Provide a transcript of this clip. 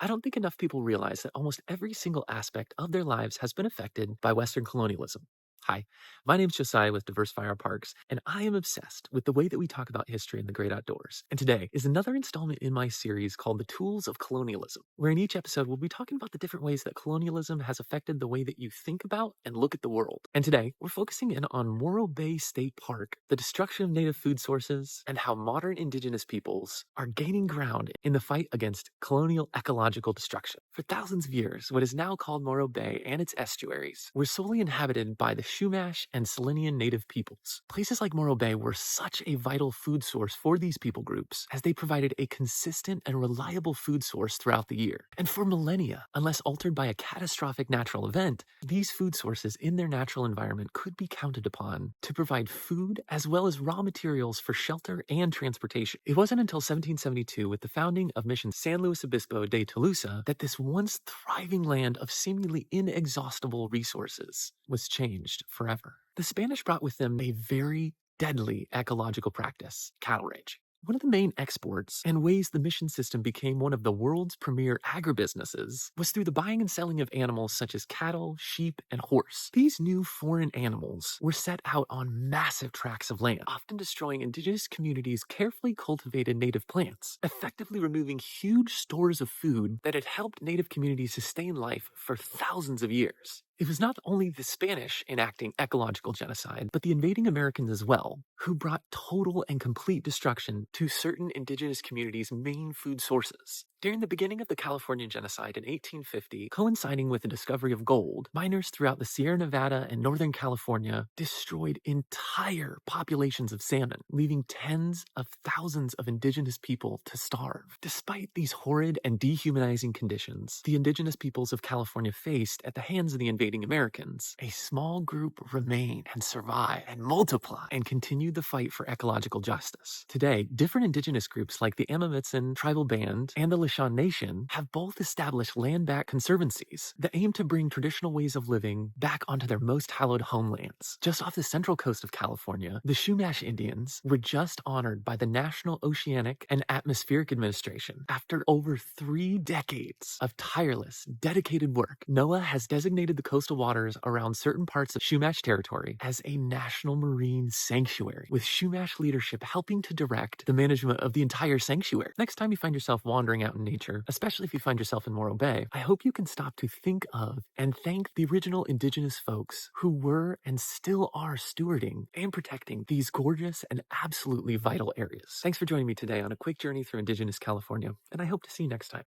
I don't think enough people realize that almost every single aspect of their lives has been affected by Western colonialism. Hi, my name's Josiah with Diversify Our Parks, and I am obsessed with the way that we talk about history and the great outdoors. And today is another installment in my series called The Tools of Colonialism, where in each episode we'll be talking about the different ways that colonialism has affected the way that you think about and look at the world. And today, we're focusing in on Morro Bay State Park, the destruction of native food sources, and how modern indigenous peoples are gaining ground in the fight against colonial ecological destruction. For thousands of years, what is now called Morro Bay and its estuaries were solely inhabited by the Chumash and Selenian native peoples. Places like Morro Bay were such a vital food source for these people groups, as they provided a consistent and reliable food source throughout the year. And for millennia, unless altered by a catastrophic natural event, these food sources in their natural environment could be counted upon to provide food as well as raw materials for shelter and transportation. It wasn't until 1772, with the founding of Mission San Luis Obispo de Tolosa, that this once thriving land of seemingly inexhaustible resources was changed forever. The Spanish brought with them a very deadly ecological practice, cattle ranching. One of the main exports and ways the mission system became one of the world's premier agribusinesses was through the buying and selling of animals such as cattle, sheep, and horse. These new foreign animals were set out on massive tracts of land, often destroying indigenous communities' carefully cultivated native plants, effectively removing huge stores of food that had helped native communities sustain life for thousands of years. It was not only the Spanish enacting ecological genocide, but the invading Americans as well, who brought total and complete destruction to certain indigenous communities' main food sources. During the beginning of the California genocide in 1850, coinciding with the discovery of gold, miners throughout the Sierra Nevada and Northern California destroyed entire populations of salmon, leaving tens of thousands of indigenous people to starve. Despite these horrid and dehumanizing conditions the indigenous peoples of California faced at the hands of the invading Americans, a small group remain and survive and multiply and continue the fight for ecological justice. Today, different indigenous groups like the Amamitsin Tribal Band and the Lishan Nation have both established land-backed conservancies that aim to bring traditional ways of living back onto their most hallowed homelands. Just off the central coast of California, the Chumash Indians were just honored by the National Oceanic and Atmospheric Administration. After over 3 decades of tireless, dedicated work, NOAA has designated the coastal waters around certain parts of Chumash territory as a national marine sanctuary, with Chumash leadership helping to direct the management of the entire sanctuary. Next time you find yourself wandering out in nature, especially if you find yourself in Morro Bay, I hope you can stop to think of and thank the original indigenous folks who were and still are stewarding and protecting these gorgeous and absolutely vital areas. Thanks for joining me today on a quick journey through indigenous California, and I hope to see you next time.